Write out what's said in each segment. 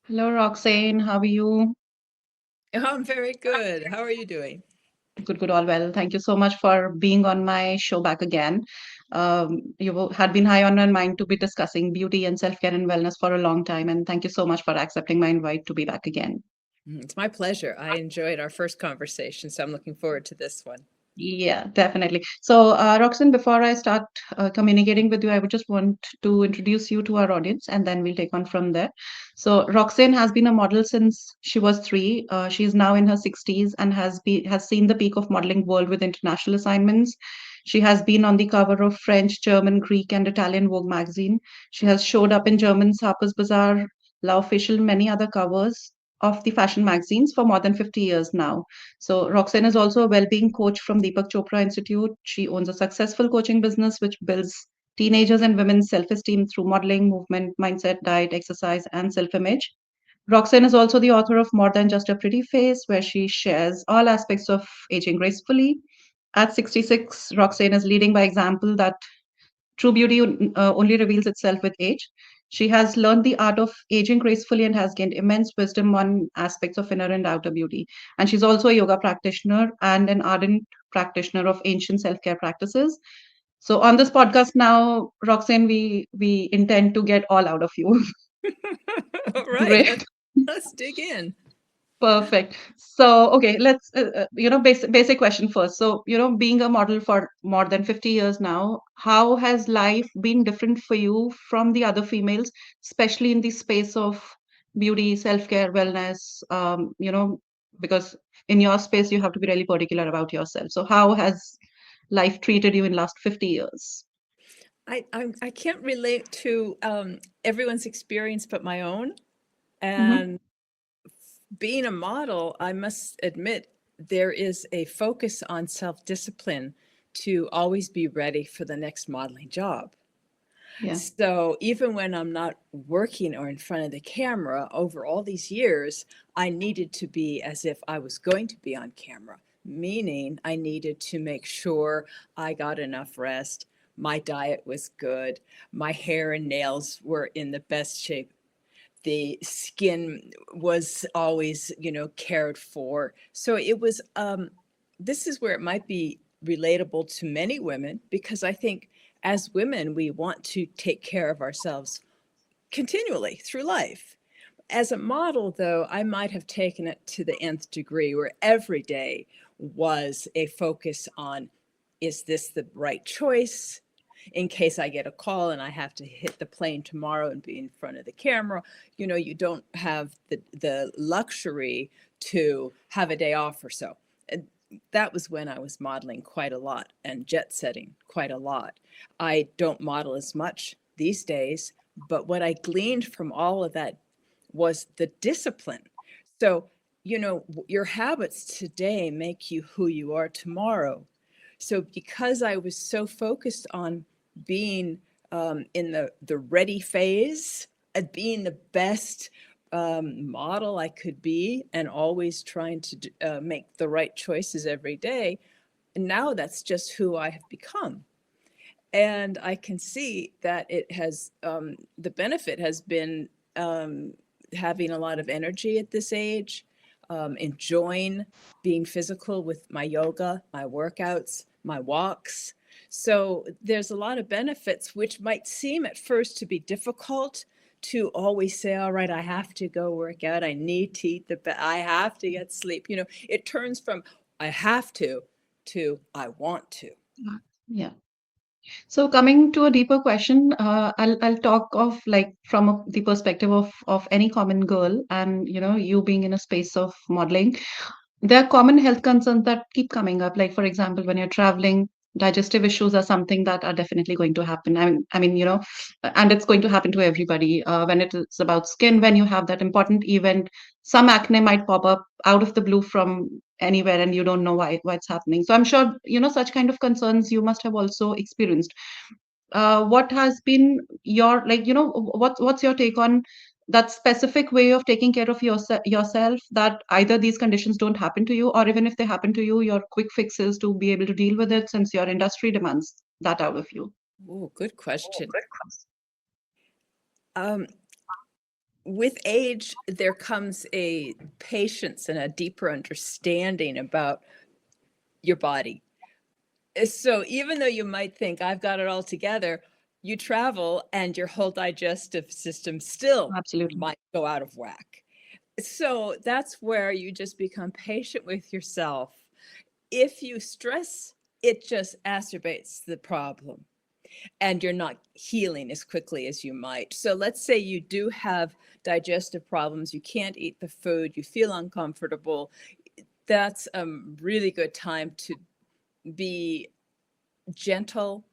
Hello, Roxanne. How are you? Oh, I'm very good. How are you doing? Good, good, all well. Thank you so much for being on my show back again. You had been high on my mind to be discussing beauty and self-care and wellness for a long time, and thank you so much for accepting my invite to be back again. It's my pleasure. I enjoyed our first conversation, so I'm looking forward to this one. Yeah, definitely. So, Roxanne, before I start communicating with you, I would just want to introduce you to our audience and then we'll take on from there. So, Roxanne has been a model since she was 3. She is now in her 60s and has seen the peak of modeling world with international assignments. She has been on the cover of French, German, Greek, and Italian Vogue magazine. She has showed up in German's Harper's Bazaar, La Official, many other covers of the fashion magazines for more than 50 years now. So Roxanne is also a well-being coach from Deepak Chopra Institute. She owns a successful coaching business which builds teenagers and women's self-esteem through modeling, movement, mindset, diet, exercise, and self-image. Roxanne is also the author of More Than Just a Pretty Face, where she shares all aspects of aging gracefully. At 66, Roxanne is leading by example that true beauty only reveals itself with age. She has learned the art of aging gracefully and has gained immense wisdom on aspects of inner and outer beauty. And she's also a yoga practitioner and an ardent practitioner of ancient self-care practices. So on this podcast now, Roxanne, we intend to get all out of you. All right, Great. let's dig in. Perfect. So, okay, let's, basic question first. So, being a model for more than 50 years now, how has life been different for you from the other females, especially in the space of beauty, self-care, wellness, because in your space, you have to be really particular about yourself. So, how has life treated you in last 50 years? I can't relate to everyone's experience but my own. Mm-hmm. And being a model, I must admit, there is a focus on self-discipline to always be ready for the next modeling job. Yeah. So even when I'm not working or in front of the camera, over all these years, I needed to be as if I was going to be on camera, meaning I needed to make sure I got enough rest, my diet was good, my hair and nails were in the best shape, the skin was always, cared for. So it was, this is where it might be relatable to many women because I think as women, we want to take care of ourselves continually through life. As a model, though, I might have taken it to the nth degree where every day was a focus on, is this the right choice? In case I get a call and I have to hit the plane tomorrow and be in front of the camera, you don't have the luxury to have a day off or so. And that was when I was modeling quite a lot and jet setting quite a lot. I don't model as much these days, but what I gleaned from all of that was the discipline. So, your habits today make you who you are tomorrow. So, because I was so focused on being in the ready phase, being the best model I could be, and always trying to make the right choices every day, and now that's just who I have become. And I can see that it has, the benefit has been having a lot of energy at this age, enjoying being physical with my yoga, my workouts, my walks. So there's a lot of benefits, which might seem at first to be difficult to always say, all right, I have to go work out. I need to eat I have to get sleep. It turns from I have to I want to. Yeah. So coming to a deeper question, I'll talk of like from the perspective of any common girl, and you being in a space of modeling. There are common health concerns that keep coming up. Like for example, when you're traveling, digestive issues are something that are definitely going to happen. I mean, and it's going to happen to everybody. When it is about skin, when you have that important event, some acne might pop up out of the blue from anywhere, and you don't know why it's happening. So I'm sure such kind of concerns you must have also experienced. What has been your like what's your take on that specific way of taking care of yourself, that either these conditions don't happen to you, or even if they happen to you, your quick fixes to be able to deal with it, since your industry demands that out of you? Oh, good question. Um, with age, there comes a patience and a deeper understanding about your body. So even though you might think I've got it all together, you travel and your whole digestive system still Absolutely. might go out of whack. So that's where you just become patient with yourself. If you stress, it just exacerbates the problem and you're not healing as quickly as you might. So let's say you do have digestive problems, you can't eat the food, you feel uncomfortable. That's a really good time to be gentle,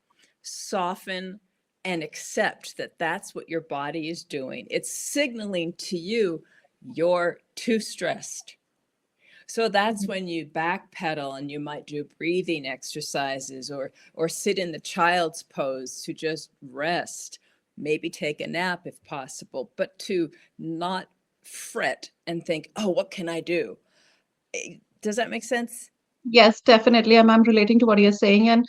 soften, and accept that that's what your body is doing. It's signaling to you you're too stressed. So that's Mhm. when you backpedal and you might do breathing exercises or sit in the child's pose to just rest, maybe take a nap if possible, but to not fret and think, "Oh, what can I do?" Does that make sense? Yes, definitely. I'm relating to what you're saying, and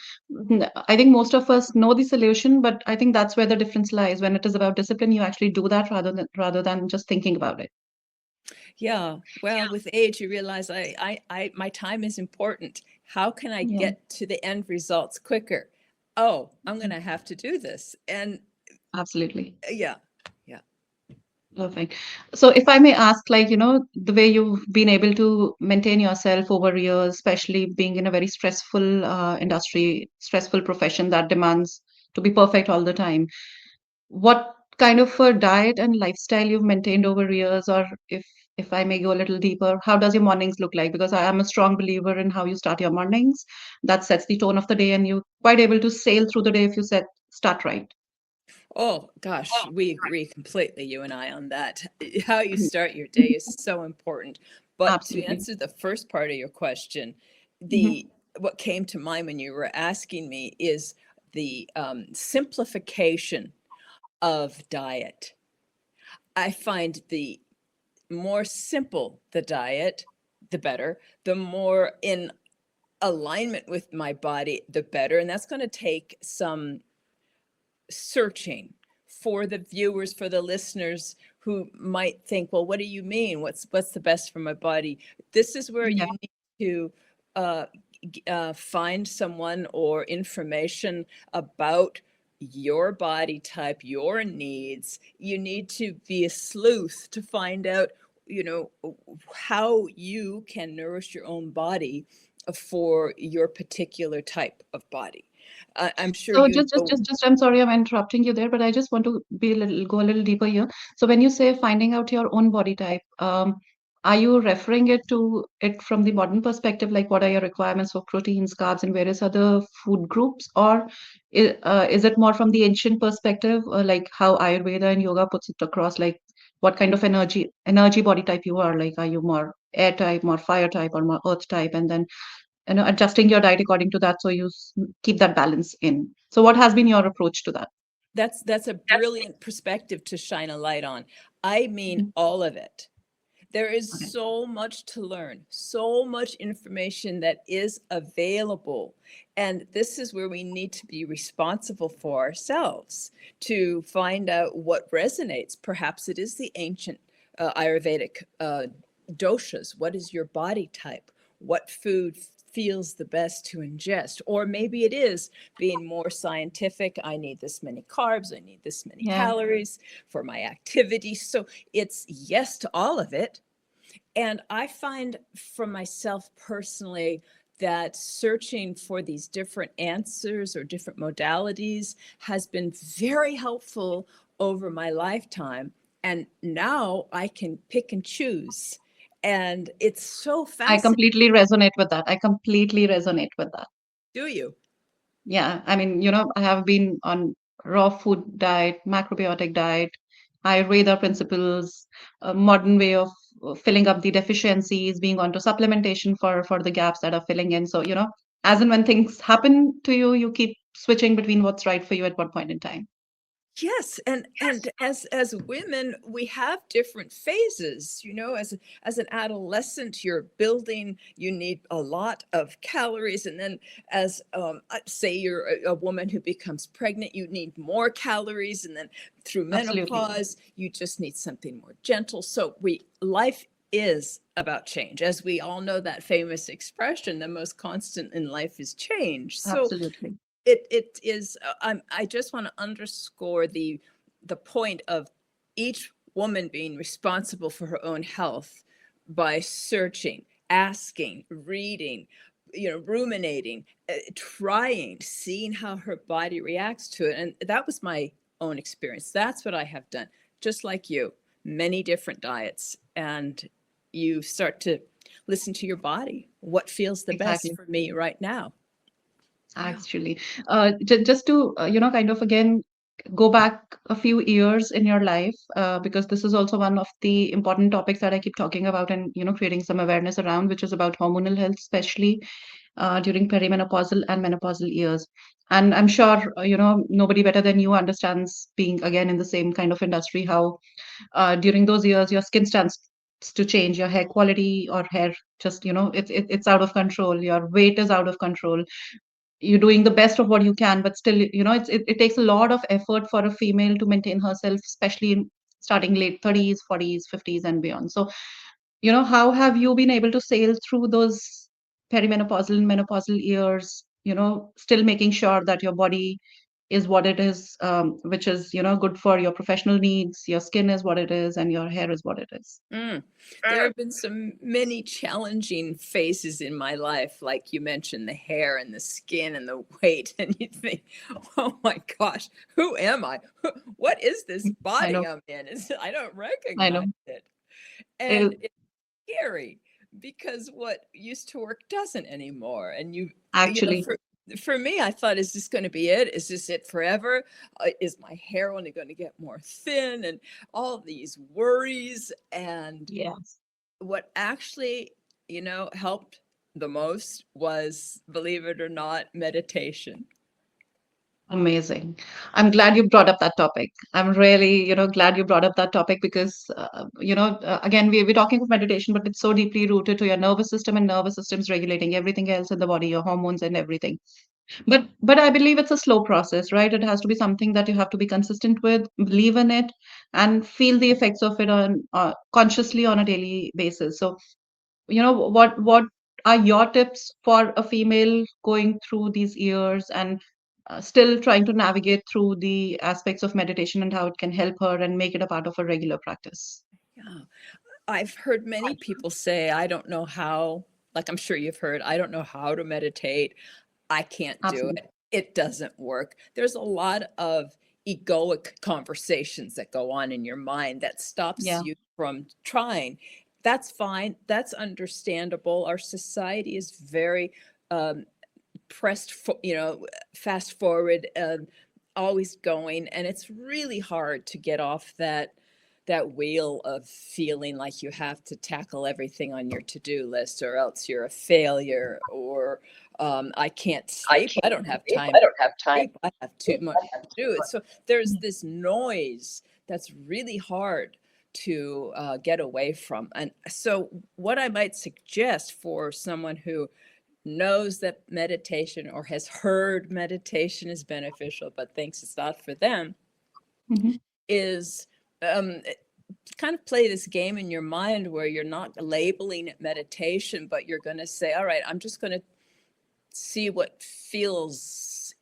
I think most of us know the solution, but I think that's where the difference lies. When it is about discipline, you actually do that rather than just thinking about it. Yeah. Well, with age, you realize my time is important. How can I Yeah, get to the end results quicker? Oh, I'm going to have to do this. And absolutely. yeah, yeah. Perfect. So if I may ask, like, the way you've been able to maintain yourself over years, especially being in a very stressful industry, stressful profession that demands to be perfect all the time, what kind of a diet and lifestyle you've maintained over years, or if I may go a little deeper, how does your mornings look like? Because I am a strong believer in how you start your mornings. That sets the tone of the day, and you're quite able to sail through the day if you start right. Oh, gosh, we agree completely, you and I, on that. How you start your day is so important. But to Absolutely. answer the first part of your question, Hmm. the what came to mind when you were asking me is the simplification of diet. I find the more simple the diet, the better. The more in alignment with my body, the better. And that's going to take some searching for the viewers, for the listeners who might think, well, what do you mean? What's the best for my body? This is where Yeah. you need to uh, find someone or information about your body type, your needs. You need to be a sleuth to find out, you know, how you can nourish your own body for your particular type of body. I'm sure So you just, know. just, just, I'm sorry I'm interrupting you there, but I just want to go a little deeper here. So when you say finding out your own body type, are you referring it from the modern perspective, like what are your requirements for proteins, carbs, and various other food groups, or is it more from the ancient perspective, like how Ayurveda and yoga puts it across, like what kind of energy body type you are? Like, are you more air type, more fire type, or more earth type, and then adjusting your diet according to that so you keep that balance in. So what has been your approach to that? That's a brilliant perspective to shine a light on. I mean Mhm. all of it. There is Okay. so much to learn, so much information that is available. And this is where we need to be responsible for ourselves to find out what resonates. Perhaps it is the ancient Ayurvedic doshas. What is your body type? What food feels the best to ingest? Or maybe it is being more scientific. I need this many carbs, I need this many Yeah. calories for my activity. So it's yes to all of it. And I find for myself personally that searching for these different answers or different modalities has been very helpful over my lifetime. And now I can pick and choose. And it's so I fascinating. completely resonate with that. I completely resonate with that. Do you? Yeah, I mean, I have been on raw food diet, macrobiotic diet, Ayurveda principles, a modern way of filling up the deficiencies, being onto supplementation for the gaps that are filling in. So, as and when things happen to you, you keep switching between what's right for you at what point in time. Yes, and as women, we have different phases. As an adolescent, you're building. You need a lot of calories, and then as say you're a woman who becomes pregnant, you need more calories, and then through Absolutely. menopause, you just need something more gentle. So we life is about change, as we all know that famous expression: the most constant in life is change. So Absolutely. it is I just want to underscore the point of each woman being responsible for her own health by searching, asking, reading, ruminating, trying, seeing how her body reacts to it. And that was my own experience. That's what I have done, just like you. Many different diets, and you start to listen to your body. What feels the best Exactly. for me right now? Yeah. Actually, just to kind of again go back a few years in your life, because this is also one of the important topics that I keep talking about and creating some awareness around, which is about hormonal health, especially during perimenopausal and menopausal years. And I'm sure nobody better than you understands, being again in the same kind of industry, how during those years your skin stands to change, your hair quality or hair just it's out of control, your weight is out of control, you're doing the best of what you can, but still, it takes a lot of effort for a female to maintain herself, especially in starting late 30s, 40s, 50s, and beyond. So, how have you been able to sail through those perimenopausal and menopausal years, still making sure that your body is what it is, which is, good for your professional needs, your skin is what it is, and your hair is what it is. Mm. There have been some many challenging phases in my life, like you mentioned, the hair and the skin and the weight, and you think, "Oh my gosh, who am I? What is this I body know, I'm in? I don't I know. recognize it." Uh, And it's scary because what used to work doesn't anymore. And Actually, for me, I thought, is this going to be it? Is this it forever? Is my hair only going to get more thin? And all these worries. And yes. what actually, helped the most was, believe it or not, meditation. Amazing. I'm glad you brought up that topic. I'm really, glad you brought up that topic because, again, we're talking of meditation, but it's so deeply rooted to your nervous system, and nervous system's regulating everything else in the body, your hormones and everything. But I believe it's a slow process, right? It has to be something that you have to be consistent with, believe in it, and feel the effects of it on consciously on a daily basis. So, what are your tips for a female going through these years and still trying to navigate through the aspects of meditation and how it can help her and make it a part of her regular practice? Yeah. I've heard many people say, I don't know how, like I'm sure you've heard, I don't know how to meditate. I can't do Absolutely. it. It doesn't work. There's a lot of egoic conversations that go on in your mind that stops Yeah. you from trying. That's fine. That's understandable. Our society is very um, pressed, fast forward, always going, and it's really hard to get off that wheel of feeling like you have to tackle everything on your to-do list, or else you're a failure, or I can't sleep. I don't have time to sleep. I have too much to do. So there's this noise that's really hard to get away from. And so what I might suggest for someone who knows that meditation or has heard meditation is beneficial but thinks it's not for them Mhm. is um, kind of play this game in your mind where you're not labeling it meditation, but you're going to say, all right, I'm just going to see what feels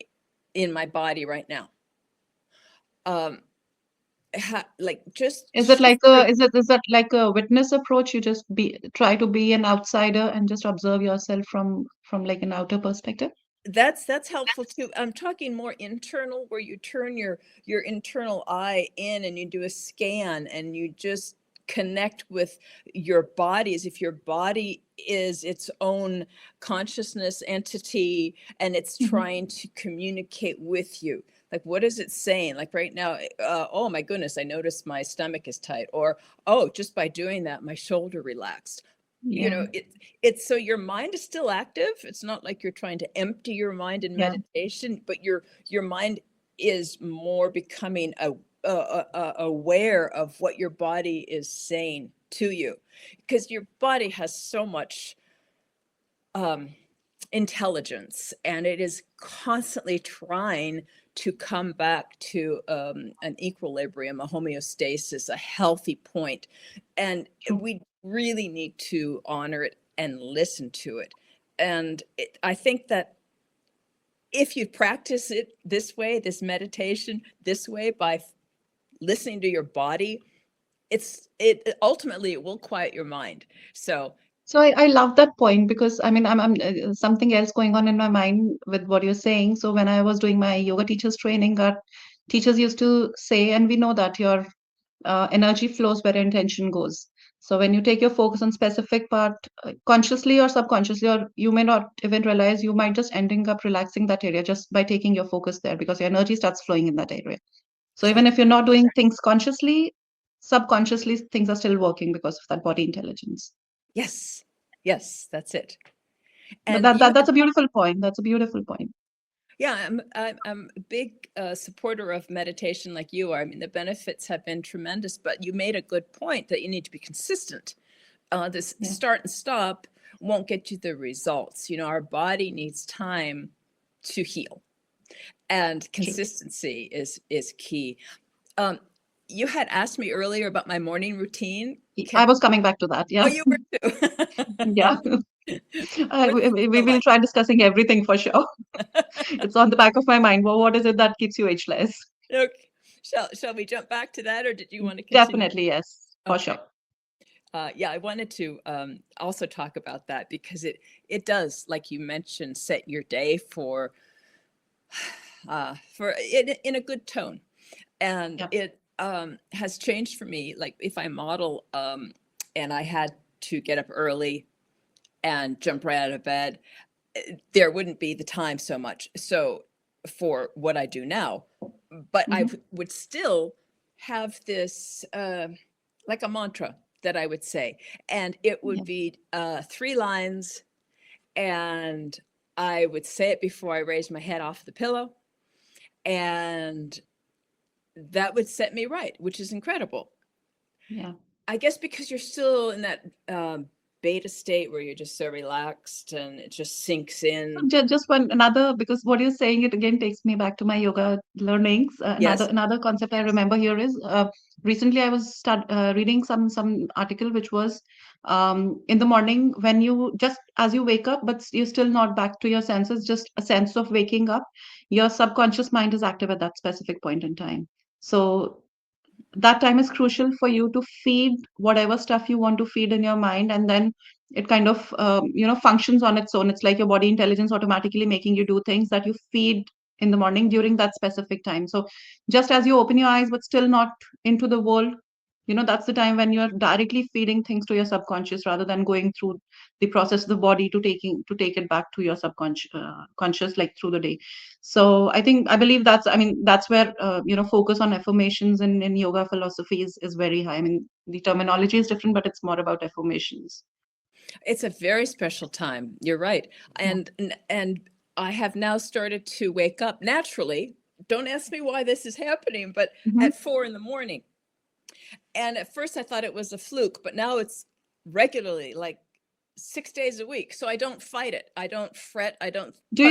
in my body right now. Um, like just Is it shift like your. a is that like a witness approach? You just be try to be an outsider and just observe yourself from like an outer perspective? That's helpful too. I'm talking more internal, where you turn your internal eye in and you do a scan and you just connect with your body as if your body is its own consciousness entity, and it's Mhm. trying to communicate with you. Like, what is it saying? Like right now, oh my goodness, I noticed my stomach is tight, or oh, just by doing that, my shoulder relaxed. Yeah. It's so your mind is still active. It's not like you're trying to empty your mind in Yeah. meditation, but your mind is more becoming aware of what your body is saying to you, because your body has so much intelligence, and it is constantly trying to come back to an equilibrium, a homeostasis, a healthy point. And True. we really need to honor it and listen to it. And I think that if you practice it this way, this meditation this way, by listening to your body, it ultimately it will quiet your mind. So So I love that point because I mean I'm something else going on in my mind with what you're saying. So when I was doing my yoga teachers training, our teachers used to say, and we know that your energy flows where intention goes. So when you take your focus on specific part, consciously or subconsciously, or you may not even realize, you might just ending up relaxing that area just by taking your focus there because your energy starts flowing in that area. So even if exactly. you're not doing things consciously, subconsciously things are still working because of that body intelligence. Yes, yes, that's it. But And you that's a beautiful point. That's a beautiful point. Yeah, I'm a big supporter of meditation like you are. I mean, the benefits have been tremendous, but you made a good point that you need to be consistent. This Yeah. start and stop won't get you the results. You know, our body needs time to heal, and True. consistency is key. Um, you had asked me earlier about my morning routine. I Can was coming back to that. Oh, Yeah. you were too. Yeah. What's it We feel will like? try discussing everything for sure. It's on the back of my mind. Well, what is it that keeps you ageless? Okay. Shall we jump back to that, or did you want to continue? Definitely, yes, for Okay. sure. Yeah, I wanted to also talk about that because it does, like you mentioned, set your day for in a good tone, and Yeah. it has changed for me. Like if I model, and I had to get up early and jump right out of bed, there wouldn't be the time so much. So for what I do now, but I Hmm. would still have this like a mantra that I would say, and it would Yeah. be 3 lines, and I would say it before I raised my head off the pillow, and that would set me right, which is incredible. Yeah. I guess because you're still in that beta state where you're just so relaxed and it just sinks in. Just one another, because what you're saying, it again takes me back to my yoga learnings. Yes. Another concept I remember here is recently I was reading some article which was in the morning when you just as you wake up, but you're still not back to your senses, just a sense of waking up. Your subconscious mind is active at that specific point in time. So that time is crucial for you to feed whatever stuff you want to feed in your mind, and then it kind of functions on its own. It's like your body intelligence automatically making you do things that you feed in the morning during that specific time. So just as you open your eyes but still not into the world, that's the time when you're directly feeding things to your subconscious rather than going through the process of the body to take it back to your subconscious conscious, like through the day. So I believe that's where focus on affirmations in yoga philosophy is very high. I mean, the terminology is different, but it's more about affirmations. It's a very special time. You're right. Yeah. And I have now started to wake up naturally. Don't ask me why this is happening, but Mhm. at 4 in the morning. And at first I thought it was a fluke, but now it's regularly, like 6 days a week. So I don't fight it. I don't fret. I don't punch. Do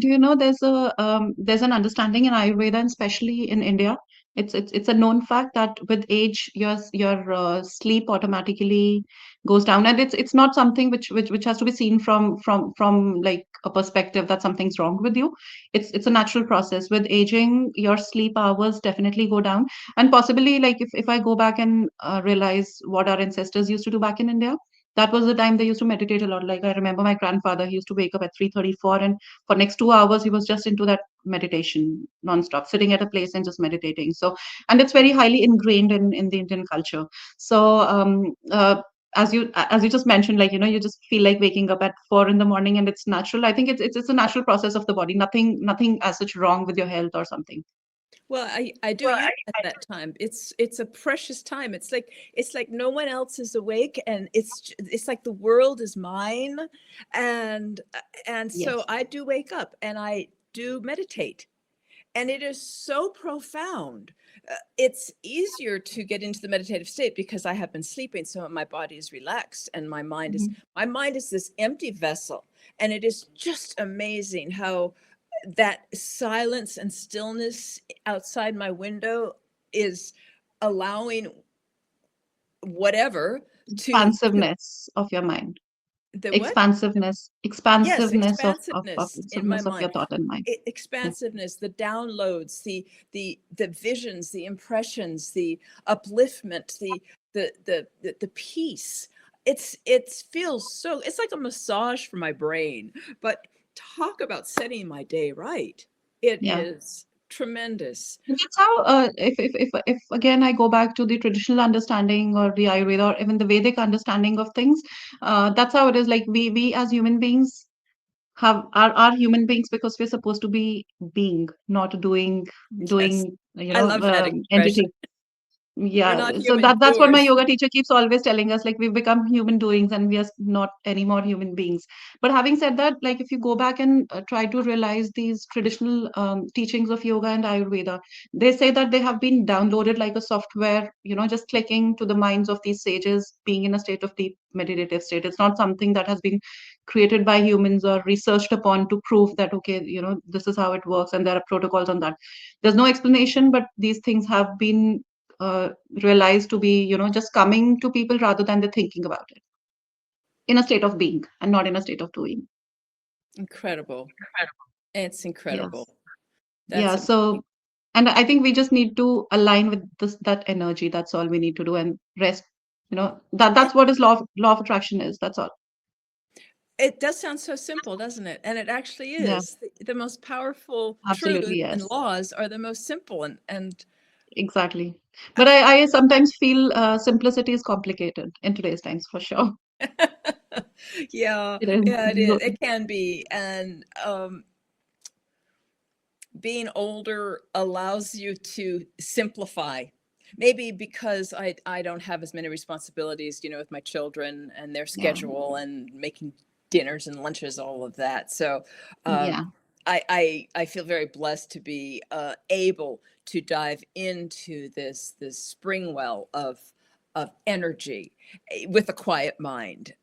you know there's an understanding in Ayurveda, and especially in India. It's a known fact that with age your sleep automatically goes down, and it's not something which has to be seen from like a perspective that something's wrong with you. It's a natural process. With aging, your sleep hours definitely go down, and possibly like if I go back and realize what our ancestors used to do back in India, that was the time they used to meditate a lot. Like I remember my grandfather, he used to wake up at 3:34, and for next 2 hours he was just into that meditation nonstop, sitting at a place and just meditating. So, and it's very highly ingrained in the Indian culture. So as you just mentioned, like you just feel like waking up at 4 in the morning, and it's natural. I think it's a natural process of the body. Nothing as such wrong with your health or something. Well, I do use that time. It's a precious time. It's like no one else is awake, and it's like the world is mine, and and so Yes. I do wake up and I do meditate, And it is so profound. It's easier to get into the meditative state because I have been sleeping, so my body is relaxed and Mhm. my mind is this empty vessel. And it is just amazing how that silence and stillness outside my window is allowing whatever to Expansiveness of your mind. the what? Expansiveness, Yes, expansiveness of expansiveness in my your mind. thought and mind. Yeah, Expansiveness, the downloads, the visions, the impressions, the upliftment, the peace. It feels so, it's like a massage for my brain. But talk about setting my day right. It yeah. is tremendous. And that's how, if again I go back to the traditional understanding or the Ayurveda or even the Vedic understanding of things, that's how it is. Like we as human beings are human beings because we're supposed to be being, not Yes. doing, I love that expression. entity. We're Yeah, not so human that's what my doers. yoga teacher keeps always telling us, like we've become human doings and we are not anymore human beings. But having said that, like if you go back and try to realize these traditional teachings of yoga and Ayurveda, they say that they have been downloaded like a software, just clicking to the minds of these sages, being in a state of deep meditative state. It's not something that has been created by humans or researched upon to prove that, okay, this is how it works and there are protocols on that. There's no explanation, but these things have been uh, realized to be, just coming to people rather than the thinking about it in a state of being and not in a state of doing. Incredible. It's incredible. Yes. Yeah. That's So, and I think we just need to align with that energy. That's all we need to do and rest. That's it. what is law of attraction is. That's all. It does sound so simple, doesn't it? And it actually Yeah. is. The most powerful Absolutely. truths and Yes. laws are the most simple. And Exactly. But I sometimes feel simplicity is complicated in today's times for sure. yeah, It is. yeah, it is. It can be. And being older allows you to simplify. Maybe because I don't have as many responsibilities, with my children and their Yeah. schedule and making dinners and lunches, all of that. So um, Yeah. I feel very blessed to be able to dive into this spring well of energy with a quiet mind.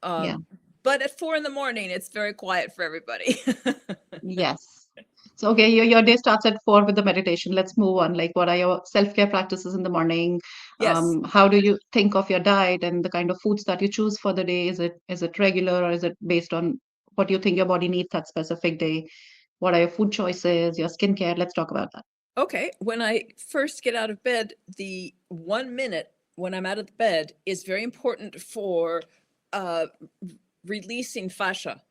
Yeah. But at 4 in the morning, it's very quiet for everybody. Yes. So, okay, your day starts at 4 with the meditation. Let's move on. Like, what are your self-care practices in the morning? Yes. How do you think of your diet and the kind of foods that you choose for the day? Is it regular or is it based on what you think your body needs that specific day? What are your food choices, your skincare? Let's talk about that. Okay, when I first get out of bed, the 1 minute when I'm out of the bed is very important for uh, releasing fascia.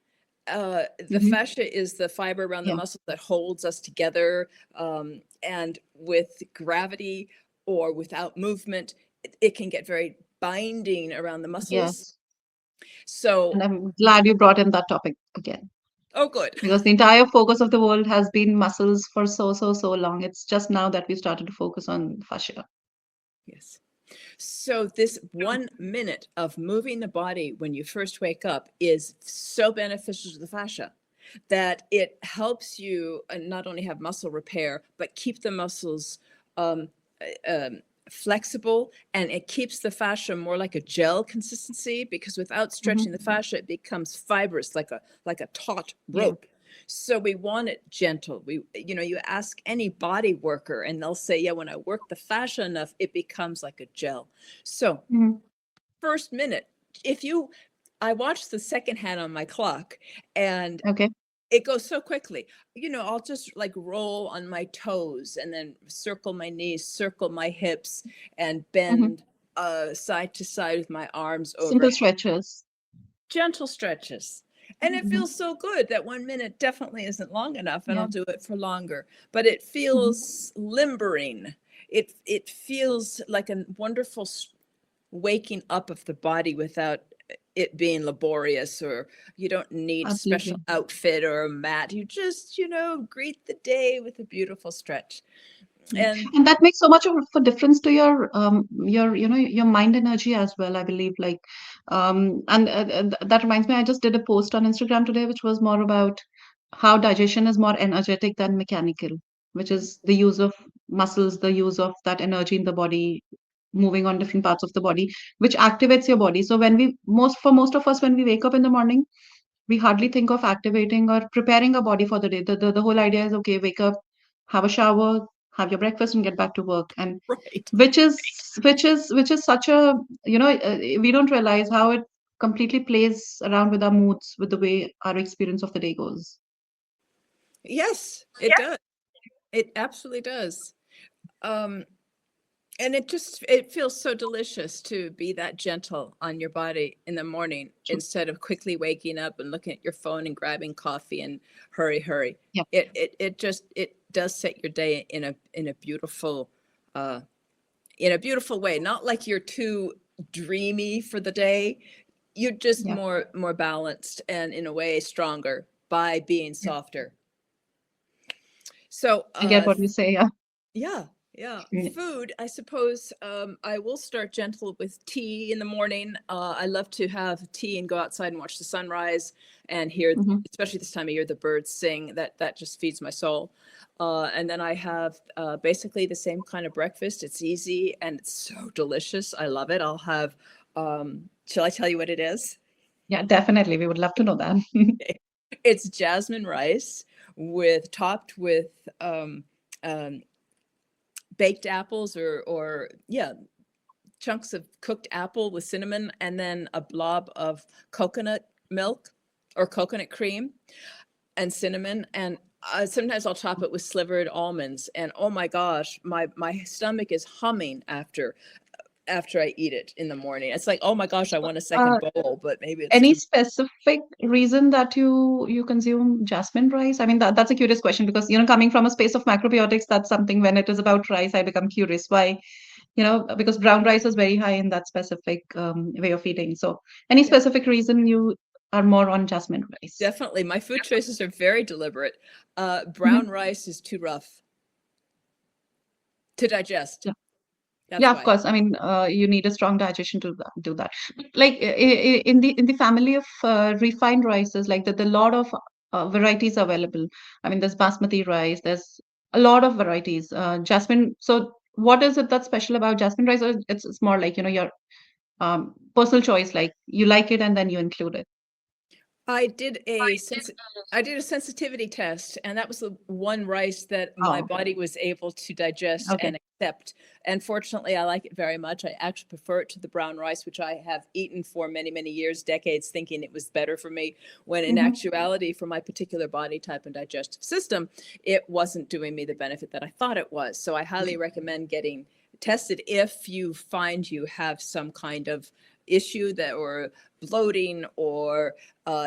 The Hmm. fascia is the fiber around the Yeah. muscle that holds us together. And with gravity or without movement, it can get very binding around the muscles. Yes. And So, I'm glad you brought in that topic again oh, good. because the entire focus of the world has been muscles for so, so, so long. It's just now that we started to focus on fascia. Yes. So, this 1 minute of moving the body when you first wake up is so beneficial to the fascia that it helps you not only have muscle repair, but keep the muscles um, flexible, and it keeps the fascia more like a gel consistency because without stretching the Hmm. fascia, it becomes fibrous like a taut Yeah. rope. So we want it gentle. You ask any body worker and they'll say, yeah, when I work the fascia enough, it becomes like a gel. So Mhm. first minute, if you I watched the second hand on my clock, and Okay. it goes so quickly. I'll just like roll on my toes and then circle my knees, circle my hips, and Hmm. bend side to side with my arms Simple overhead. stretches. Gentle stretches. And it Mhm. feels so good. That 1 minute definitely isn't long enough, and Yeah. I'll do it for longer. But it Mhm. feels limbering. It feels like a wonderful waking up of the body without it being laborious, or you don't need special Absolutely. outfit or a mat. You just, greet the day with a beautiful stretch. Yeah. And And that makes so much of a difference to your mind energy as well, I believe. Like, and that reminds me, I just did a post on Instagram today, which was more about how digestion is more energetic than mechanical. which is the use of muscles, the use of that energy in the body, moving on different parts of the body, which activates your body. So when we for most of us, when we wake up in the morning, we hardly think of activating or preparing our body for the day. The whole idea is, okay, wake up, have a shower, have your breakfast, and get back to work. And Right. which is such a, we don't realize how it completely plays around with our moods, with the way our experience of the day goes. Yes, it does. It absolutely does. Um, and it feels so delicious to be that gentle on your body in the morning True. instead of quickly waking up and looking at your phone and grabbing coffee and hurry. Yeah. It does set your day uh in a beautiful way. Not like you're too dreamy for the day. You're just Yeah. more balanced and in a way stronger by being Yeah. softer. So I get what you say. Yeah. yeah, yeah. Mm. Food, I suppose, I will start gentle with tea in the morning. I love to have tea and go outside and watch the sunrise and hear, Mhm. especially this time of year, the birds sing. That just feeds my soul. And then I have basically the same kind of breakfast. It's easy and it's so delicious. I love it. I'll have, shall I tell you what it is? Yeah, definitely. We would love to know that. It's jasmine rice topped with um, baked apples or yeah, chunks of cooked apple with cinnamon, and then a blob of coconut milk or coconut cream and cinnamon. And sometimes I'll top it with slivered almonds. And oh my gosh, my stomach is humming after I eat it in the morning. It's like, oh my gosh, I want a second Uh, bowl, but maybe it's any too. specific reason that you consume jasmine rice? I mean, that's a curious question because, coming from a space of macrobiotics, that's something when it is about rice, I become curious. Why? Because brown rice is very high in that specific way of eating. So, any Yeah, specific reason you are more on jasmine rice? definitely. My food choices are very deliberate. Mhm. Brown rice is too rough to digest. Yeah. That's Yeah, of why. course. I mean, you need a strong digestion to do that. Like in the family of refined rices, like the lot of varieties available. I mean, there's basmati rice. There's a lot of varieties. Jasmine. So, what is it that's special about jasmine rice? Or it's more like your personal choice. Like you like it and then you include it. I did a I did a sensitivity test, and that was the one rice that my Oh, body was able to digest okay. and accept. And fortunately, I like it very much. I actually prefer it to the brown rice, which I have eaten for many years, decades, thinking it was better for me, when in Mm-hmm. actuality, for my particular body type and digestive system, it wasn't doing me the benefit that I thought it was. So I highly recommend getting tested if you find you have some kind of issue that or bloating or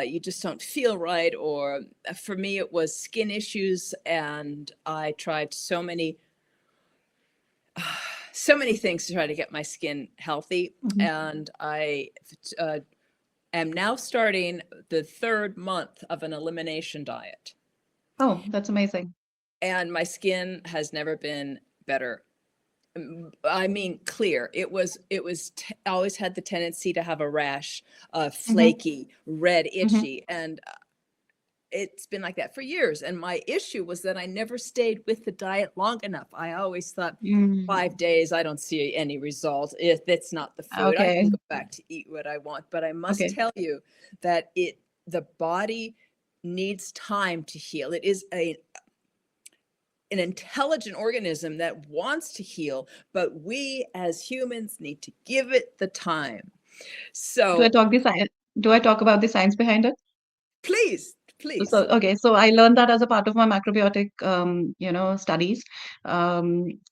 you just don't feel right. Or for me, it was skin issues, and I tried so many things to try to get my skin healthy. Mm-hmm. And I uh, am now starting the third month of an elimination diet, Oh, that's amazing. and my skin has never been better. I mean, clear. Always had the tendency to have a rash, Mm-hmm. flaky, red, Mm-hmm. itchy, and it's been like that for years. And my issue was that I never stayed with the diet long enough. I always thought Mm. 5 days, I don't see any result. If it's not the food, I Okay. can go back to eat what I want. But I must Okay. tell you that the body needs time to heal. It is an intelligent organism that wants to heal, but we as humans need to give it the time. Do I So talk the science? Do I talk about the science behind it? please, So, please. okay, so I learned that as a part of my macrobiotic, studies.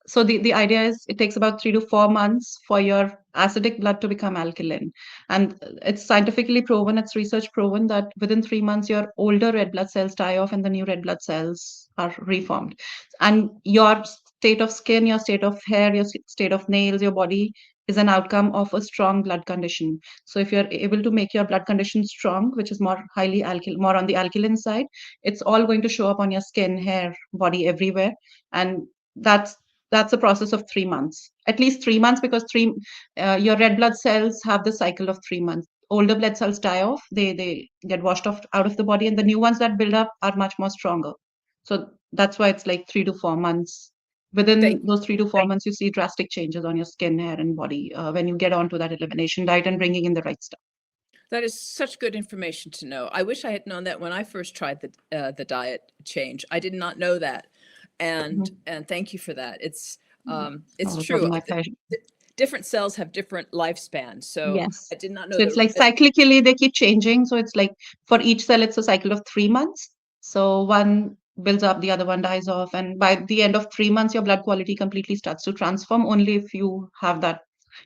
So the idea is it takes about 3 to 4 months for your acidic blood to become alkaline, and it's scientifically proven, it's research proven that within 3 months your older red blood cells die off and the new red blood cells are reformed, and your state of skin, your state of hair, your state of nails, your body is an outcome of a strong blood condition. So if you're able to make your blood condition strong, which is more on the alkaline side, it's all going to show up on your skin, hair, body, everywhere. And that's that's a process of 3 months, at least 3 months, because your red blood cells have the cycle of 3 months. Older blood cells die off, they get washed off out of the body, and the new ones that build up are much more stronger. So that's why it's like 3 to 4 months. Thank Within those 3 to 4 months, you see drastic changes on your skin, hair, and body when you get onto that elimination diet and bringing in the right stuff. That is such good information to know. I wish I had known that when I first tried the diet change. I did not know that, Mhm. and thank you for that. It's Oh, it was true. my pleasure. Different cells have different lifespans, so Yes. I did not know So it's that. like cyclically they keep changing. So it's like for each cell, it's a cycle of 3 months. So one builds up, the other one dies off. And by the end of 3 months, your blood quality completely starts to transform only if you have that,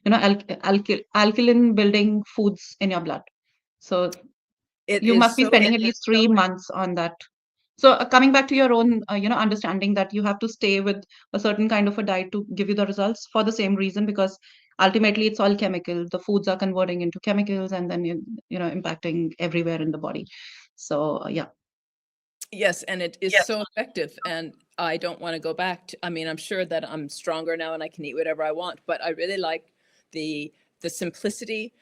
alkaline building foods in your blood. So It you is must be so spending at least 3 months on that. So coming back to your own, understanding that you have to stay with a certain kind of a diet to give you the results for the same reason, because ultimately it's all chemical. The foods are converting into chemicals and then impacting everywhere in the body. So yeah. Yes, and it is so effective, and I don't wanna go back to, I mean, I'm sure that I'm stronger now and I can eat whatever I want, but I really like the the simplicity.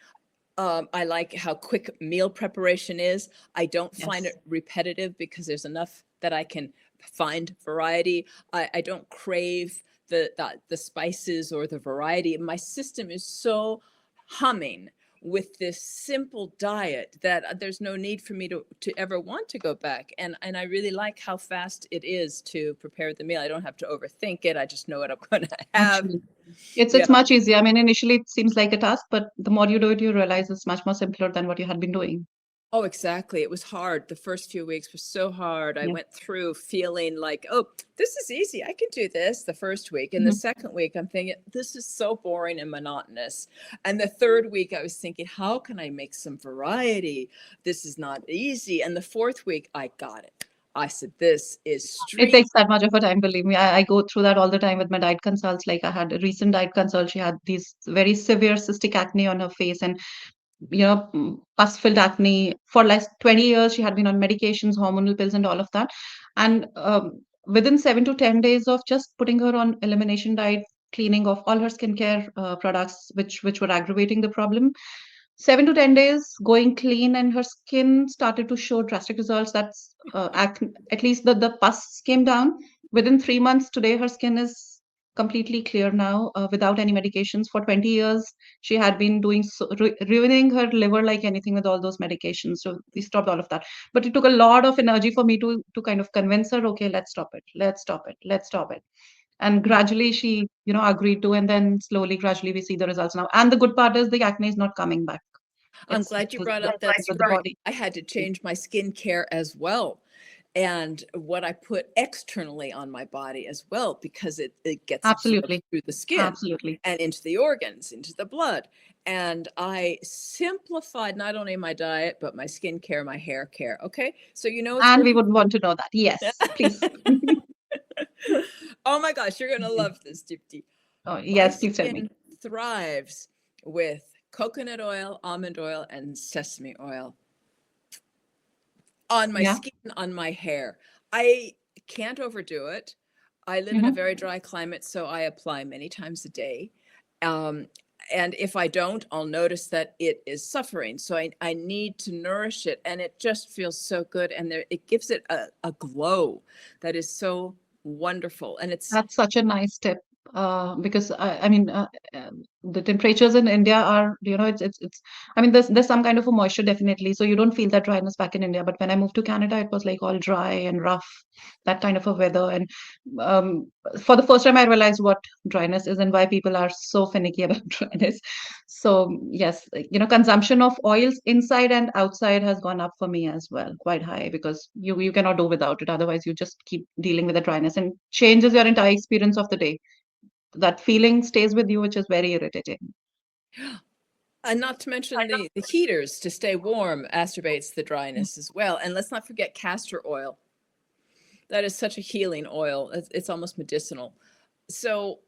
I like how quick meal preparation is. I don't find Yes. it repetitive because there's enough that I can find variety. I don't crave the spices or the variety. My system is so humming with this simple diet that there's no need for me to ever want to go back. And I really like how fast it is to prepare the meal. I don't have to overthink it. I just know what I'm going to have. Actually, it's Yeah. much easier. I mean, initially it seems like a task, but the more you do it, you realize it's much more simpler than what you had been doing. Oh, exactly. It was hard. The first few weeks were so hard. I Yeah. went through feeling like, oh, this is easy. I can do this the first week. And the Mhm. second week, I'm thinking, this is so boring and monotonous. And the third week, I was thinking, how can I make some variety? This is not easy. And the fourth week, I got it. I said, this is It street. takes that much of a time, believe me. I go through that all the time with my diet consults. Like I had a recent diet consult. She had these very severe cystic acne on her face and, pus-filled acne. For like 20 years, she had been on medications, hormonal pills, and all of that. And within 7 to 10 days of just putting her on elimination diet, cleaning off all her skincare products, which were aggravating the problem, 7 to 10 days going clean, and her skin started to show drastic results. That's at least the pus came down within 3 months. Today her skin is completely clear now, without any medications. For 20 years she had been doing ruining her liver like anything with all those medications, so we stopped all of that. But it took a lot of energy for me to kind of convince her, okay, let's stop it, let's stop it, let's stop it. And gradually she agreed to, and then slowly gradually we see the results now. And the good part is the acne is not coming back. I'm It's glad you brought the up that with the story. body. I had to change my skincare as well, and what I put externally on my body as well, because it gets absorbed Absolutely. through the skin Absolutely. and into the organs, into the blood. And I simplified not only my diet, but my skincare, my hair care. Okay. So you know it's And we working. would want to know that. Yes, please. Oh my gosh, you're going to love this, Dipti. Oh, My yes, please tell me. skin thrives with coconut oil, almond oil, and sesame oil on my Yeah. skin, on my hair. I can't overdo it. I live in a Hmm. very dry climate, so I apply many times a day. Um, and if I don't, I'll notice that it is suffering. So I need to nourish it, and it just feels so good. And it gives it a glow that is so wonderful. And it's That's such a nice tip. Because I mean, the temperatures in India are, it's. I mean, there's some kind of a moisture definitely, so you don't feel that dryness back in India. But when I moved to Canada, it was like all dry and rough, that kind of a weather. And um, for the first time, I realized what dryness is and why people are so finicky about dryness. So yes, consumption of oils inside and outside has gone up for me as well, quite high, because you cannot do without it. Otherwise, you just keep dealing with the dryness and changes your entire experience of the day. That feeling stays with you, which is very irritating. and not to mention the heaters to stay warm exacerbates the dryness as well. And let's not forget castor oil. That is such a healing oil. It's almost medicinal. So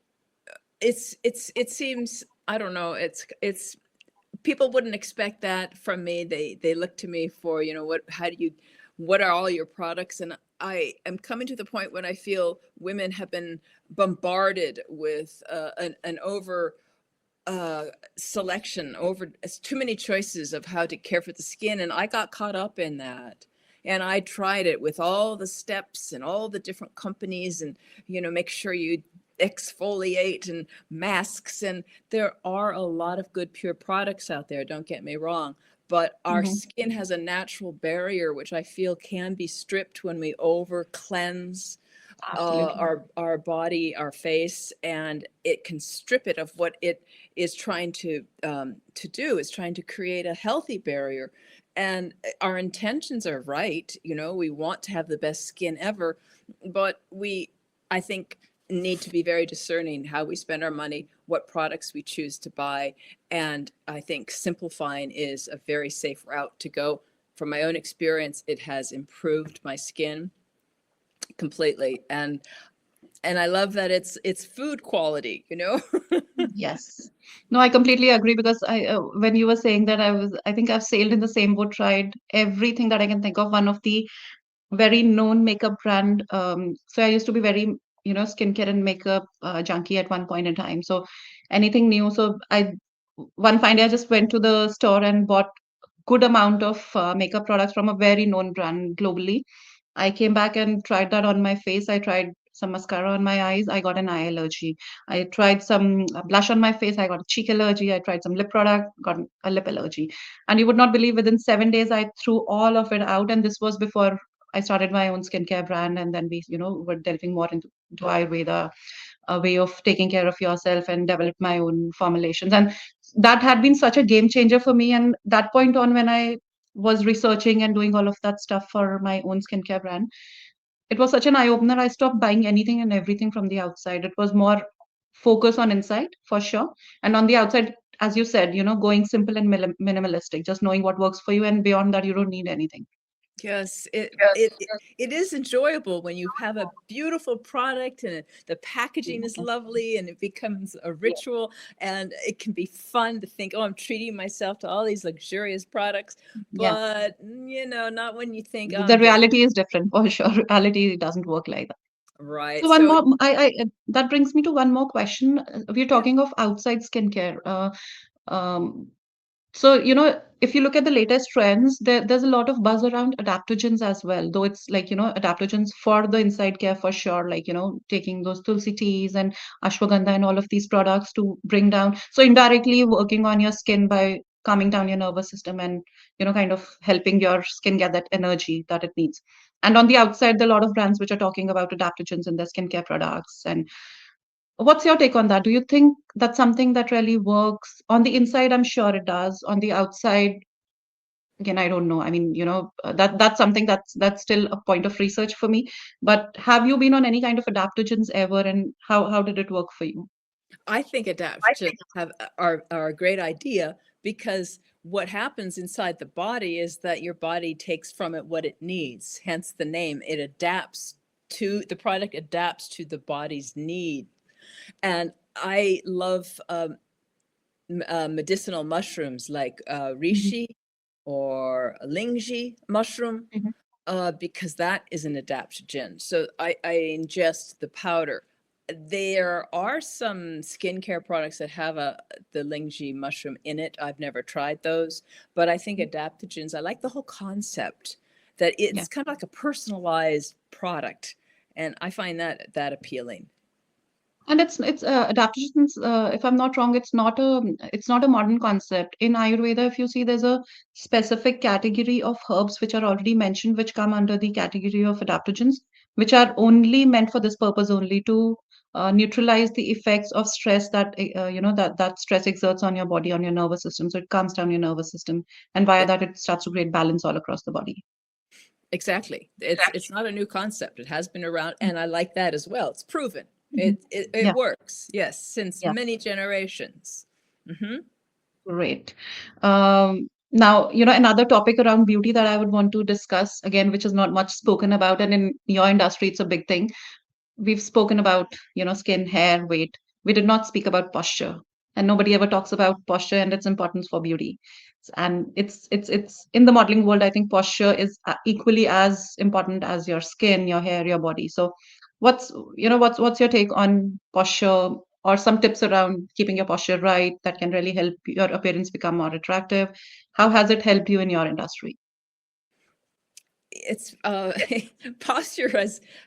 it seems, I don't know, it's people wouldn't expect that from me. They look to me for, what are all your products? And I am coming to the point when I feel women have been bombarded with an over uh, selection, over too many choices of how to care for the skin, and I got caught up in that. And I tried it with all the steps and all the different companies, and make sure you exfoliate and masks, and there are a lot of good pure products out there, don't get me wrong, but our Hmm. skin has a natural barrier which I feel can be stripped when we over cleanse Absolutely. our body, our face, and it can strip it of what it is trying to do. Is trying to create a healthy barrier, and our intentions are right. We want to have the best skin ever, but I think, need to be very discerning how we spend our money, what products we choose to buy, and I think simplifying is a very safe route to go. From my own experience, it has improved my skin completely, and I love that it's food quality. Yes. No, I completely agree because when you were saying that, I think I've sailed in the same boat, tried everything that I can think of. One of the very known makeup brand. So I used to be very, skincare and makeup junkie at one point in time. So anything new. So one fine day I just went to the store and bought good amount of makeup products from a very known brand globally. I came back and tried that on my face. I tried some mascara on my eyes. I got an eye allergy. I tried some blush on my face. I got a cheek allergy. I tried some lip product, got a lip allergy. And you would not believe within 7 days, I threw all of it out. And this was before I started my own skincare brand. And then we, were delving more into Ayurveda, a way of taking care of yourself, and develop my own formulations. And that had been such a game changer for me. And that point on, when I was researching and doing all of that stuff for my own skincare brand, it was such an eye opener. I stopped buying anything and everything from the outside. It was more focus on inside for sure. And on the outside, as you said, going simple and minimalistic, just knowing what works for you. And beyond that, you don't need anything. Yes, it Yes. it it is enjoyable when you have a beautiful product and the packaging is lovely and it becomes a ritual, and it can be fun to think, "Oh, I'm treating myself to all these luxurious products." Yeah. But, not when you think, "Oh, The I'm getting." reality is different for sure. Reality doesn't work like that. Right. So one So more, that brings me to one more question. We're yeah. talking of outside skincare. Um, so, if you look at the latest trends, there's a lot of buzz around adaptogens as well, though it's like, adaptogens for the inside care for sure, like, taking those tulsi teas and ashwagandha and all of these products to bring down. So indirectly working on your skin by calming down your nervous system and, kind of helping your skin get that energy that it needs. And on the outside, there are a lot of brands which are talking about adaptogens in their skincare products. And what's your take on that? Do you think that's something that really works? On the inside, I'm sure it does. On the outside, again, I don't know. I mean, that's something that's still a point of research for me. But have you been on any kind of adaptogens ever, and how did it work for you? I think adaptogens are a great idea, because what happens inside the body is that your body takes from it what it needs, hence the name. The product adapts to the body's need. And I love medicinal mushrooms like Mhm, reishi or lingji mushroom, mhm, because that is an adaptogen. So I ingest the powder. There are some skincare products that have the lingji mushroom in it. I've never tried those, but I think mhm. adaptogens, I like the whole concept that Yeah. it's kind of like a personalized product, and I find that appealing. And it's adaptogens. If I'm not wrong, it's not a modern concept. In Ayurveda, if you see, there's a specific category of herbs which are already mentioned, which come under the category of adaptogens, which are only meant for this purpose only, to neutralize the effects of stress that that stress exerts on your body, on your nervous system. So it calms down your nervous system, and via Yeah, that, it starts to create balance all across the body. exactly. It's not a new concept. It has been around, and I like that as well. It's proven. Mhm. It Yeah. works. Yes, since Yeah. many generations. Great. Now, another topic around beauty that I would want to discuss again, which is not much spoken about, and in your industry, it's a big thing. We've spoken about, skin, hair, weight. We did not speak about posture, and nobody ever talks about posture and its importance for beauty. And it's in the modeling world, I think posture is equally as important as your skin, your hair, your body. So, what's your take on posture, or some tips around keeping your posture right that can really help your appearance become more attractive? How has it helped you in your industry? it's posture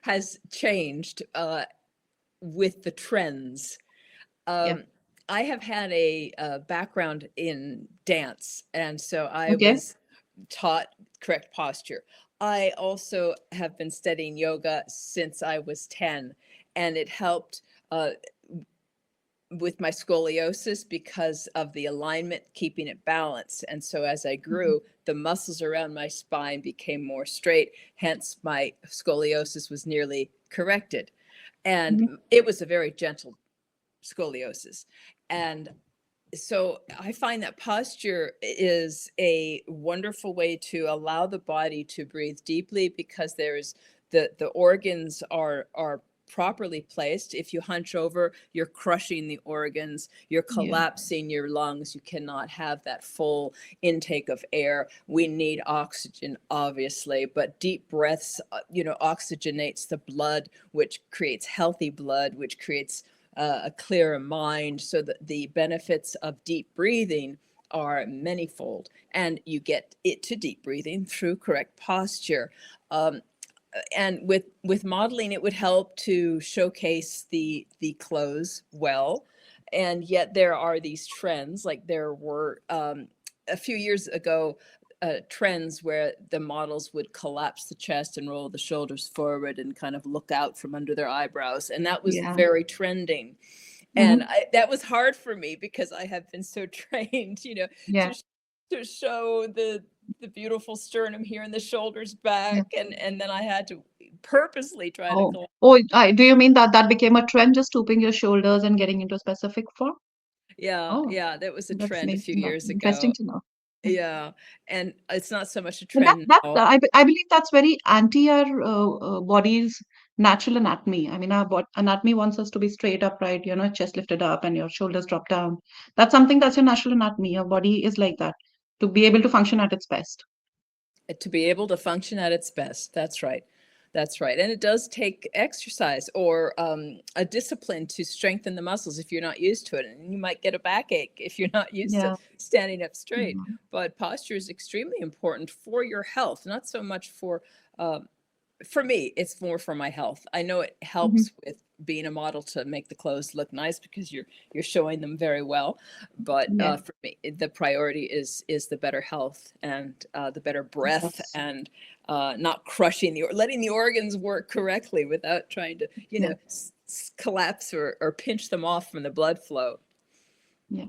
has changed with the trends. Yeah. I have had a background in dance, and so I Okay. was taught correct posture. I also have been studying yoga since I was 10, and it helped uh, with my scoliosis because of the alignment, keeping it balanced. And so as I Mhm. grew, the muscles around my spine became more straight, hence my scoliosis was nearly corrected. And Mhm. it was a very gentle scoliosis. And so I find that posture is a wonderful way to allow the body to breathe deeply, because there's the organs are properly placed. If you hunch over, you're crushing the organs, you're Yeah. collapsing your lungs, you cannot have that full intake of air. We need oxygen, obviously, but deep breaths, oxygenates the blood, which creates healthy blood, which creates a clearer mind. So that the benefits of deep breathing are manyfold, and you get it to deep breathing through correct posture. Um, and with modeling, it would help to showcase the clothes well. And yet there are these trends, like there were a few years ago, trends where the models would collapse the chest and roll the shoulders forward and kind of look out from under their eyebrows, and that was Yeah. very trending. And Hmm. that was hard for me because I have been so trained, Yeah. to to show the beautiful sternum here and the shoulders Yeah. back, and then I had to purposely try to Oh. collapse. Oh, do you mean that became a trend, just stooping your shoulders and getting into a specific form? Yeah, Oh, yeah, that was a that's trend a nice few to know. years Interesting ago. to know. Yeah. Yeah, and it's not so much a But trend now. I believe that's very anti our body's natural anatomy. I mean, our anatomy wants us to be straight upright, chest lifted up and your shoulders drop down. That's something that's your natural anatomy. Your body is like that to be able to function at its best. To be able to function at its best. That's right. That's right. And it does take exercise or a discipline to strengthen the muscles if you're not used to it. And you might get a backache if you're not used to Yeah. standing up straight. Mhm. But posture is extremely important for your health, not so much um, for me, it's more for my health. I know it Mhm. helps with being a model to make the clothes look nice because you're showing them very well. But Yeah. for me, the priority is the better health and the better breath, Yes. and not crushing letting the organs work correctly without trying to Yeah. collapse or pinch them off from the blood flow. Yeah.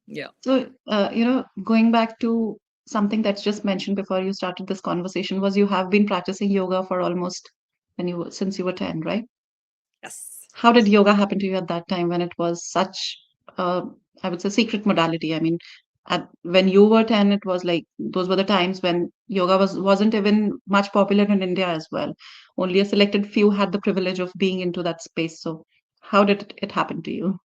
Yeah. So, going back to something that's just mentioned before you started this conversation was you have been practicing yoga for almost since you were 10, right? Yes. How did yoga happen to you at that time when it was such, I would say, secret modality? I mean, when you were 10, it was like those were the times when yoga wasn't even much popular in India as well. Only a selected few had the privilege of being into that space. So, how did it happen to you?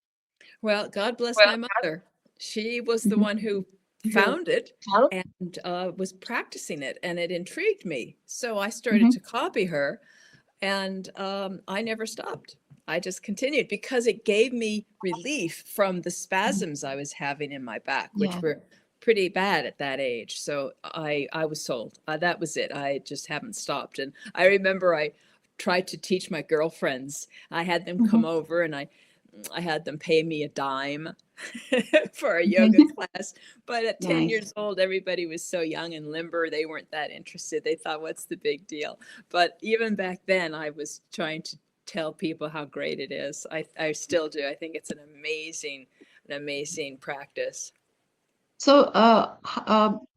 Well, God bless my mother. She was the Mhm. one who found it and was practicing it, and it intrigued me. So I started Mhm. to copy her, and I never stopped. I just continued because it gave me relief from the Mhm. spasms I was having in my back, which Yeah. were pretty bad at that age. So I was sold. That was it. I just haven't stopped. And I remember I tried to teach my girlfriends. I had them come Mhm. over, and I had them pay me a dime for a yoga class. But at 10 Nice. years old, everybody was so young and limber, they weren't that interested. They thought, what's the big deal? But even back then, I was trying to tell people how great it is. I still do. I think it's an amazing practice. So,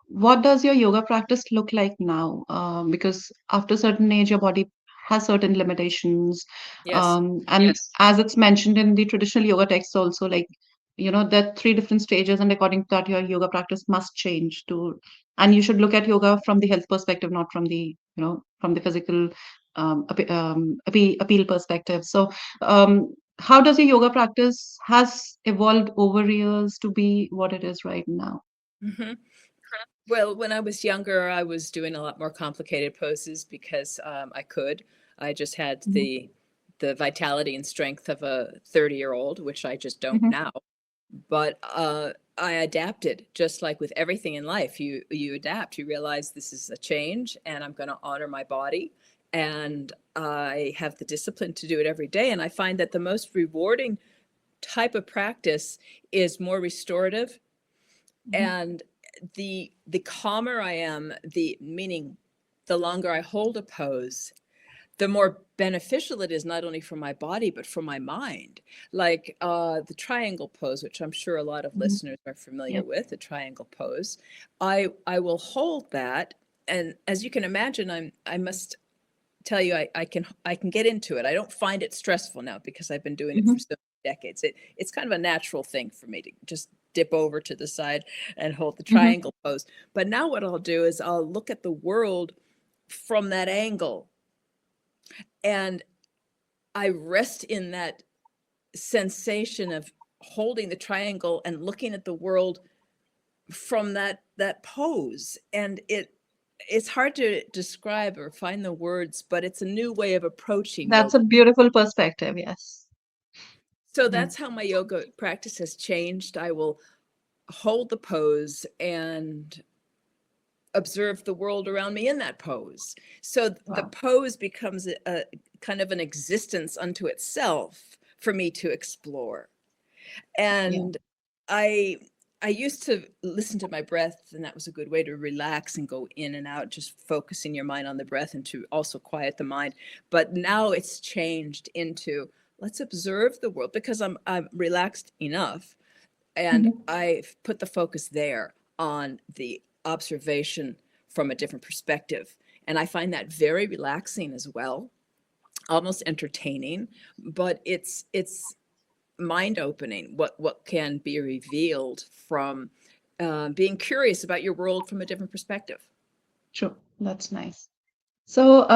what does your yoga practice look like now? Because after a certain age, your body has certain limitations. Yes. And as it's mentioned in the traditional yoga texts also, like, there are three different stages, and according to that, your yoga practice must change and you should look at yoga from the health perspective, not from the physical appeal perspective. So, how does your yoga practice has evolved over years to be what it is right now? Hmm. Well, when I was younger, I was doing a lot more complicated poses because I could. I just had Mhm. the vitality and strength of a 30-year-old, which I just don't Mhm. now. But I adapted, just like with everything in life. You adapt. You realize this is a change, and I'm going to honor my body, and I have the discipline to do it every day. And I find that the most rewarding type of practice is more restorative, Mhm. and the calmer I am, the meaning the longer I hold a pose, the more beneficial it is, not only for my body but for my mind. Like the triangle pose, which I'm sure a lot of Mhm. listeners are familiar Yep. with, the triangle pose. I will hold that, and as you can imagine, I must tell you, I can get into it. I don't find it stressful now because I've been doing it for Mhm. so many decades. It's kind of a natural thing for me to just dip over to the side and hold the Mhm. triangle pose. But now what I'll do is I'll look at the world from that angle, and I rest in that sensation of holding the triangle and looking at the world from that pose. And it's hard to describe or find the words, but it's a new way of approaching That's a yoga. beautiful perspective. Yes. So Mhm. that's how my yoga practice has changed. I will hold the pose and observe the world around me in that pose. So the Wow. pose becomes a kind of an existence unto itself for me to explore. Yeah. And I I used to listen to my breath, and that was a good way to relax and go in and out, just focusing your mind on the breath and to also quiet the mind. But now it's changed into, let's observe the world, because I'm relaxed enough, and Mhm. I've put the focus there on the observation from a different perspective. And I find that very relaxing as well, almost entertaining, but it's mind opening what can be revealed from being curious about your world from a different perspective. True. That's nice. So,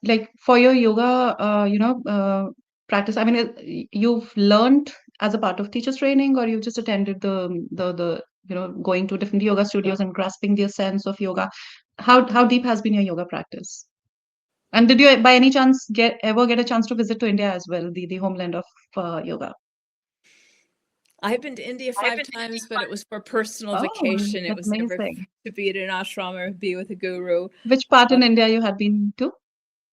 like for your yoga, practice, I mean, you've learned as a part of teacher's training, or you just attended going to different yoga studios and grasping the essence of yoga. How deep has been your yoga practice? And did you, by any chance, get a chance to visit to India as well, the homeland of yoga? I've been to India 5 times, but it was for personal Oh, vacation. It that's was never amazing. to be at an ashram or be with a guru. Which part uh, in India you had been to?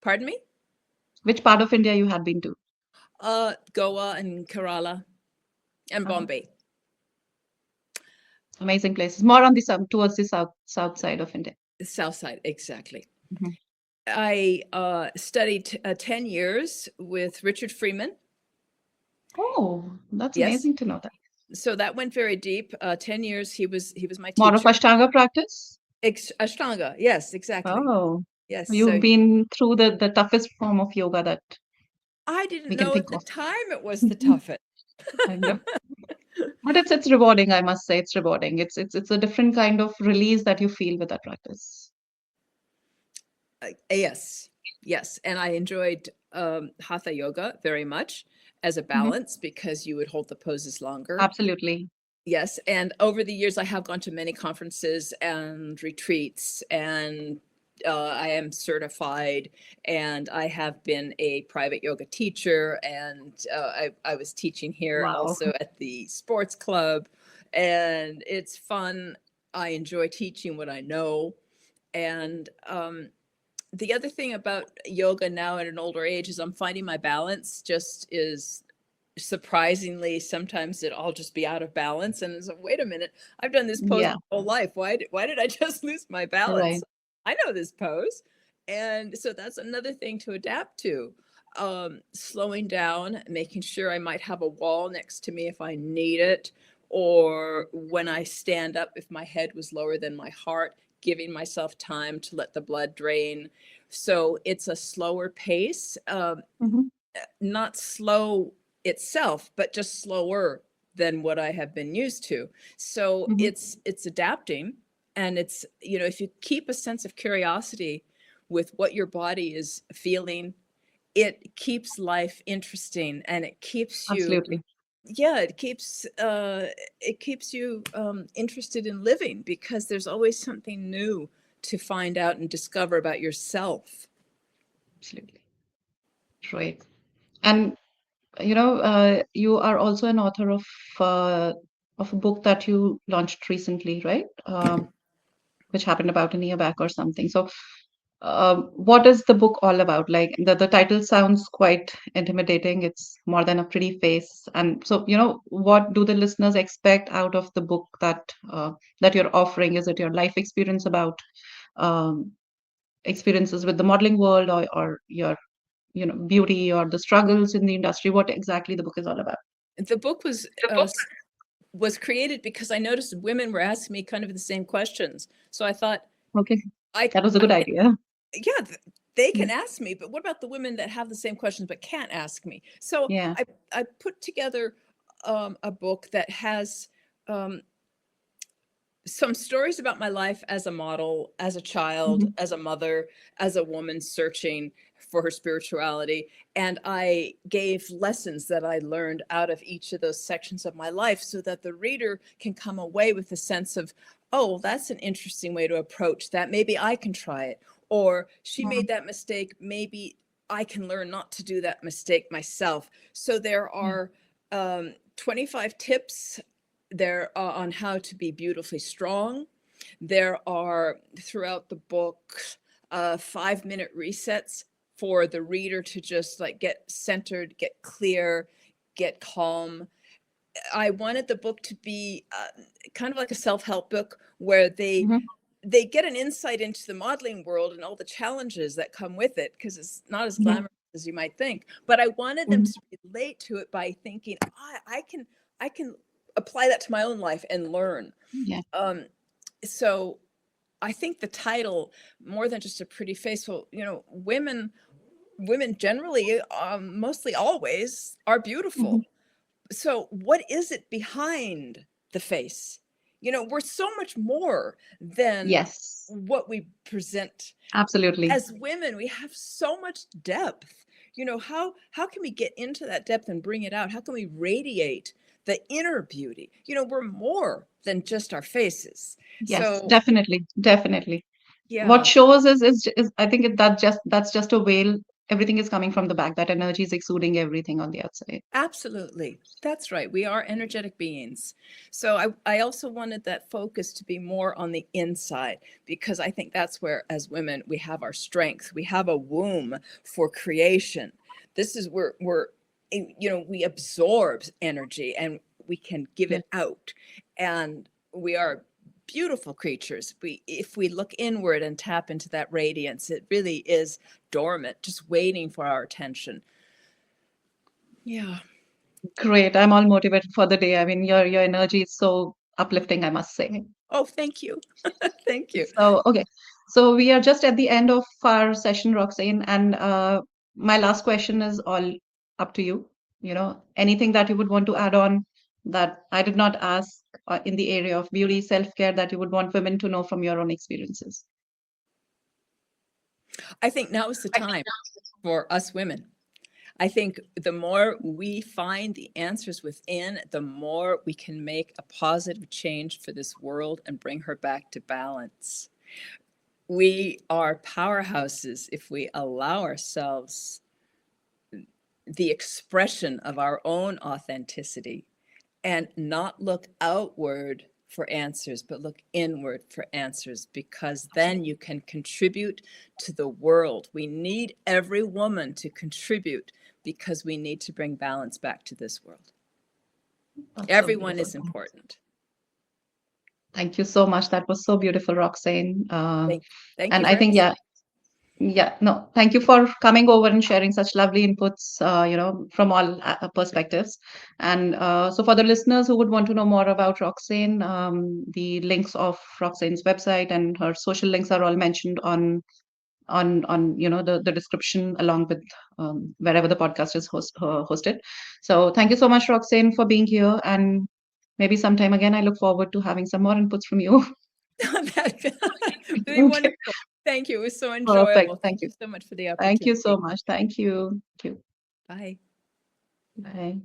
Pardon me. Which part of India you had been to? Goa and Kerala and Oh, Bombay. amazing places. More on the south, towards the south side of India. The south side, exactly. Mhm. I studied 10 years with Richard Freeman. Oh, that's Yes. amazing to know that. So that went very deep. 10 years he was my More of teacher. Ashtanga practice? Ashtanga. Yes, exactly. Oh, Yes. you've So been through the toughest form of yoga that I didn't we can know think at the of. time it was the toughest. I know. But it's rewarding, I must say. It's rewarding. It's a different kind of release that you feel with that practice. Yes, yes. And I enjoyed hatha yoga very much as a Mhm. balance, because you would hold the poses longer. Absolutely. Yes, and over the years, I have gone to many conferences and retreats, and I am certified, and I have been a private yoga teacher, and I was teaching here Wow. also at the sports club, and it's fun. I enjoy teaching what I know, and the other thing about yoga now at an older age is I'm finding my balance just is surprisingly, sometimes it all just be out of balance, and it's like, wait a minute, I've done this pose Yeah, my whole life. Why did I just lose my balance? right. I know this pose. And so that's another thing to adapt to. Slowing down, making sure I might have a wall next to me if I need it, or when I stand up, if my head was lower than my heart, giving myself time to let the blood drain. So it's a slower pace, Mhm. not slow itself, but just slower than what I have been used to. So Mhm. it's adapting, and it's, if you keep a sense of curiosity with what your body is feeling, it keeps life interesting, and it keeps you, Absolutely. yeah, it keeps you interested in living, because there's always something new to find out and discover about yourself. Absolutely. Right. And you are also an author of uh, of a book that you launched recently, right? Which happened about a year back or something. So, what is the book all about? Like the title sounds quite intimidating. It's more than a pretty face. And so, what do the listeners expect out of the book that you're offering? Is it your life experience about um, experiences with the modeling world, or your beauty, or the struggles in the industry? What exactly the book is all about? The book was created because I noticed women were asking me kind of the same questions. So I thought, Okay, I, that was a I good idea. yeah, they Yeah. can ask me, but what about the women that have the same questions but can't ask me? So Yeah. I put together a book that has um, some stories about my life as a model, as a child, Mhm. as a mother, as a woman searching for her spirituality. And I gave lessons that I learned out of each of those sections of my life so that the reader can come away with a sense of, oh, that's an interesting way to approach that. Maybe I can try it. Or she Yeah. made that mistake. Maybe I can learn not to do that mistake myself. So there Yeah. are 25 tips there on how to be beautifully strong. There are throughout the book 5-minute resets for the reader to just like get centered, get clear, get calm. I wanted the book to be kind of like a self-help book where Mhm. they get an insight into the modeling world and all the challenges that come with it, because it's not as Mhm. glamorous as you might think. But I wanted them Mhm. to relate to it by thinking, I can apply that to my own life and learn. Yeah. Um, so I think the title, more than just a pretty face, well, women generally, mostly always, are beautiful. Mhm. So what is it behind the face? We're so much more than Yes, what we present. absolutely. As women, we have so much depth. How can we get into that depth and bring it out? How can we radiate the inner beauty? We're more than just our faces. Yes, So definitely, definitely. What yeah. shows is I think that's just a veil. Everything is coming from the back. That energy is exuding everything on the outside. Absolutely. That's right. We are energetic beings. So I also wanted that focus to be more on the inside, because I think that's where, as women, we have our strength. We have a womb for creation. This is where we absorb energy and we can give Yeah. it out. And we are beautiful creatures. If we look inward and tap into that radiance, it really is dormant, just waiting for our attention. Yeah. Great. I'm all motivated for the day. I mean, your energy is so uplifting, I must say. Oh, thank you. Thank you. So, okay. So we are just at the end of our session, Roxanne, and my last question is all up to you. Anything that you would want to add on that I did not ask in the area of beauty, self-care that you would want women to know from your own experiences? I think now is the time for us women. I think the more we find the answers within, the more we can make a positive change for this world and bring her back to balance. We are powerhouses if we allow ourselves the expression of our own authenticity and not look outward for answers, but look inward for answers, because then you can contribute to the world. We need every woman to contribute because we need to bring balance back to this world. That's so Everyone beautiful. is important. Thank you so much. That was so beautiful, Roxanne. Thank, thank you And I for think, asking. yeah, yeah, no, thank you for coming over and sharing such lovely inputs, from all perspectives. And so, for the listeners who would want to know more about Roxanne, the links of Roxanne's website and her social links are all mentioned on the description, along with wherever the podcast is hosted. So, thank you so much, Roxanne, for being here. And maybe sometime again, I look forward to having some more inputs from you. That'd be Okay, wonderful. Thank you. It was so perfect. enjoyable. Thank Thank you you. so much for the Thank you so opportunity. much. Thank you. Thank you. Bye. Bye.